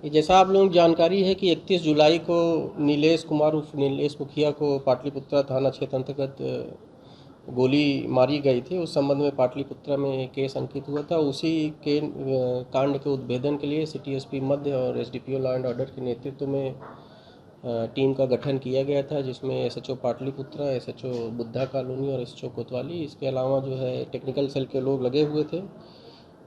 ये जैसा आप लोगों को जानकारी है कि 31 जुलाई को नीलेश कुमार उर्फ नीलेश मुखिया को पाटलिपुत्रा थाना क्षेत्र अंतर्गत गोली मारी गई थी। उस संबंध में पाटलिपुत्रा में केस अंकित हुआ था। उसी के कांड के उद्भेदन के लिए सिटी एसपी मध्य और एसडीपीओ लॉ एंड ऑर्डर के नेतृत्व में टीम का गठन किया गया था, जिसमें SHO Pataliputra, SHO Buddha colony और एसएचओ कोतवाली, इसके अलावा जो है टेक्निकल सेल के लोग लगे हुए थे।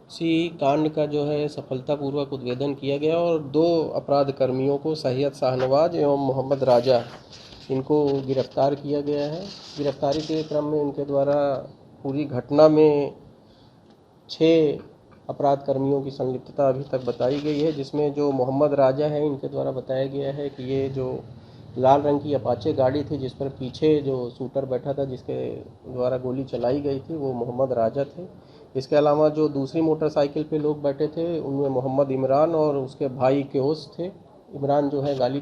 इसी कांड का जो है सफलतापूर्वक उद्भेदन किया गया और 2 अपराध कर्मियों को सैयद शाहनवाज एवं मोहम्मद राजा इनको गिरफ्तार किया गया है। गिरफ्तारी के क्रम में इनके द्वारा पूरी घटना में 6 अपराध कर्मियों की संलिप्तता अभी तक बताई गई है, जिसमें जो मोहम्मद राजा है इनके द्वारा बताया गया है कि ये जो लाल रंग की अपाचे गाड़ी थी जिस पर पीछे जो शूटर बैठा था जिसके द्वारा गोली चलाई गई थी वो मोहम्मद राजा थे। इसके अलावा जो दूसरी मोटरसाइकिल पे लोग बैठे थे उनमें मोहम्मद इमरान और उसके भाई क्योस थे। इमरान जो है गाड़ी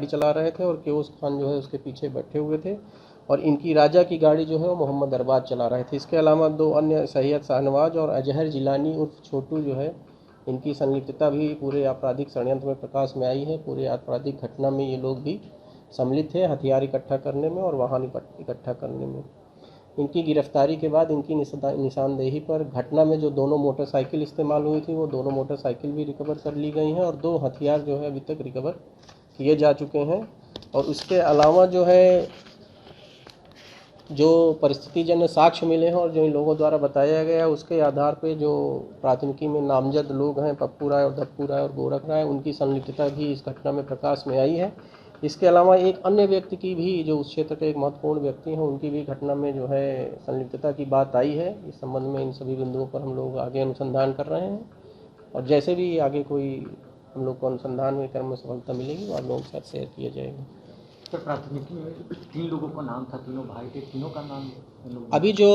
चला रहे थे और क्योस खान जो है उसके पीछे बैठे हुए थे और इनकी राजा की गाड़ी जो है वो मोहम्मद अरबाज चला रहे थे। इसके अलावा 2 अन्य सैयद शाहनवाज और अजहर जिलानी उर्फ छोटू जो है इनकी संलिप्तता भी पूरे आपराधिक षड्यंत्र में प्रकाश में आई है। पूरे आपराधिक घटना में ये लोग भी सम्मिलित थे, हथियार इकट्ठा करने में और वाहन इकट्ठा करने में। इनकी गिरफ्तारी के बाद इनकी निशानदेही पर घटना में जो दोनों मोटरसाइकिल इस्तेमाल हुई थी वो दोनों मोटरसाइकिल भी रिकवर कर ली गई हैं और 2 हथियार जो है अभी तक रिकवर किए जा चुके हैं। और उसके अलावा जो है जो परिस्थितिजन्य साक्ष्य मिले हैं और जो इन लोगों द्वारा बताया गया उसके आधार पे जो प्राथमिकी में नामजद लोग हैं पप्पू राय और धप्पू राय और गोरख राय, उनकी संलिप्तता भी इस घटना में प्रकाश में आई है। इसके अलावा एक अन्य व्यक्ति की भी जो उस क्षेत्र के एक महत्वपूर्ण व्यक्ति हैं उनकी भी घटना में जो है संलिप्तता की बात आई है। इस संबंध में इन सभी बिंदुओं पर हम लोग आगे अनुसंधान कर रहे हैं और जैसे भी आगे कोई हम लोग को अनुसंधान में क्रम में सफलता मिलेगी वो आप लोगों के साथ शेयर किया जाएगा। तो प्राथमिकी में 3 लोगों का नाम था, तीनों भाई थे, तीनों का नाम अभी जो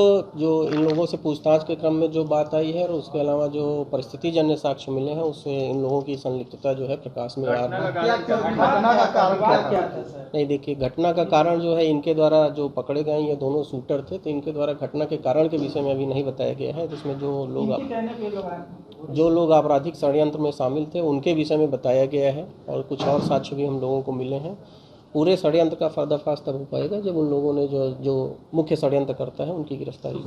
इन लोगों से पूछताछ के क्रम में जो बात आई है और उसके अलावा जो परिस्थितिजन्य साक्ष्य मिले हैं उससे इन लोगों की संलिप्तता जो है प्रकाश में आ रही है। नहीं, देखिए, घटना का कारण जो है इनके द्वारा जो पकड़े गए ये दोनों शूटर थे, तो इनके द्वारा घटना के कारण के विषय में अभी नहीं बताया गया है। जिसमें जो लोग आपराधिक षड्यंत्र में शामिल थे उनके विषय में बताया गया है और कुछ और साक्ष्य भी हम लोगों को मिले हैं। पूरे षड्यंत्र का पर्दाफाश तब हो पाएगा जब उन लोगों ने जो मुख्य षड्यंत्र करता है उनकी गिरफ्तारी।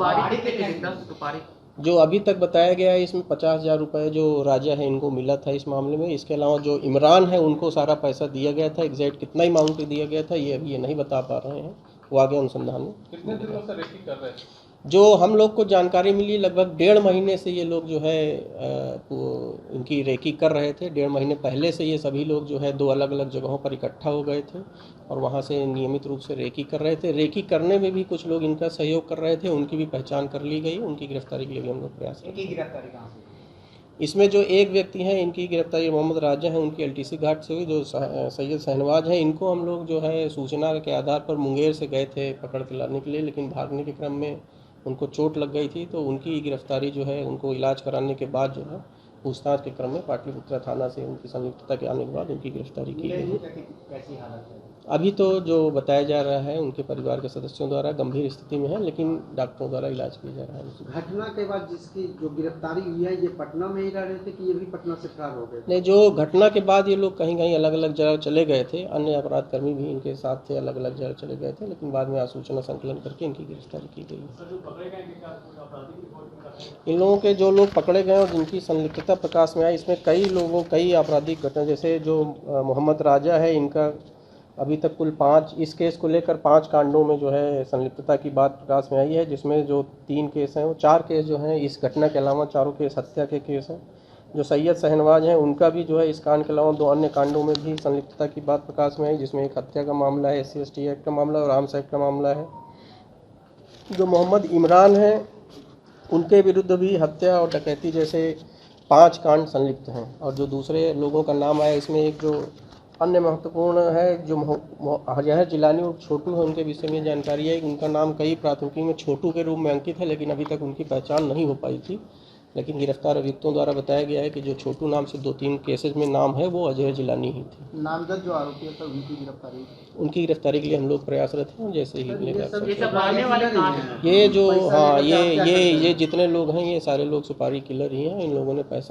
जो अभी तक बताया गया है इसमें 50,000 रुपये जो राजा है इनको मिला था इस मामले में। इसके अलावा जो इमरान है उनको सारा पैसा दिया गया था। एग्जैक्ट कितना ही अमाउंट दिया गया था ये अभी नहीं बता पा रहे हैं, वो आगे अनुसंधान में। कितने दिनों से रेकी कर रहे हैं? जो हम लोग को जानकारी मिली लगभग 1.5 महीने से ये लोग जो है इनकी रेकी कर रहे थे। 1.5 महीने पहले से ये सभी लोग जो है 2 अलग अलग जगहों पर इकट्ठा हो गए थे और वहाँ से नियमित रूप से रेकी कर रहे थे। रेकी करने में भी कुछ लोग इनका सहयोग कर रहे थे, उनकी भी पहचान कर ली गई। उनकी गिरफ्तारी के लिए भी हम लोग प्रयास कर रहे हैं। इसमें जो एक व्यक्ति हैं इनकी गिरफ्तारी मोहम्मद राजा हैं, उनकी एलटीसी घाट से हुई। जो सैयद शाहनवाज हैं इनको हम लोग जो है सूचना के आधार पर मुंगेर से गए थे पकड़ के लाने के लिए, लेकिन भागने के क्रम में उनको चोट लग गई थी, तो उनकी गिरफ्तारी जो है उनको इलाज कराने के बाद जो है पूछताछ के क्रम में पाटलिपुत्रा थाना से उनकी संलिप्तता के आने के बाद उनकी गिरफ्तारी की गई। अभी तो जो बताया जा रहा है उनके परिवार के सदस्यों द्वारा गंभीर स्थिति में है, लेकिन डॉक्टरों द्वारा इलाज किया जा रहा है। घटना के बाद जिसकी जो गिरफ्तारी हुई है ये पटना में ही रह रहे थे कि ये भी पटना से फरार हो गए? नहीं, जो घटना के बाद ये लोग कहीं कहीं अलग अलग जगह चले गए थे। अन्य अपराध कर्मी भी इनके साथ थे, अलग अलग जगह चले गए थे, लेकिन बाद में सूचना संकलन करके इनकी गिरफ्तारी की गई। इन लोगों के जो लोग पकड़े गए और जिनकी संलिप्तता प्रकाश में आई इसमें कई आपराधिक घटना, जैसे जो मोहम्मद राजा है इनका अभी तक कुल 5 इस केस को लेकर 5 कांडों में जो है संलिप्तता की बात प्रकाश में आई है, जिसमें जो 3 केस हैं वो 4 केस जो हैं इस घटना के अलावा चारों केस हत्या के केस हैं। जो सैयद शाहनवाज हैं उनका भी जो है इस कांड के अलावा 2 अन्य कांडों में भी संलिप्तता की बात प्रकाश में आई, जिसमें एक हत्या का मामला है, SC/ST एक्ट का मामला और आर्म्स एक्ट का मामला है। जो मोहम्मद इमरान हैं उनके विरुद्ध भी हत्या और डकैती जैसे 5 कांड संलिप्त हैं। और जो दूसरे लोगों का नाम आया इसमें एक जो अन्य महत्वपूर्ण है जो अजहर जिलानी और छोटू है, उनके विषय में जानकारी है कि उनका नाम कई प्राथमिकी में छोटू के रूप में अंकित है, लेकिन अभी तक उनकी पहचान नहीं हो पाई थी। लेकिन गिरफ्तार अभियुक्तों द्वारा बताया गया है कि जो छोटू नाम से 2-3 केसेज में नाम है वो अजहर जिलानी ही थी। नामजद जो आरोपी है उनकी गिरफ्तारी के लिए हम लोग प्रयासरत हैं। जैसे ही ये जो हाँ ये जितने लोग हैं ये सारे लोग सुपारी किलर ही हैं। इन लोगों ने पैसा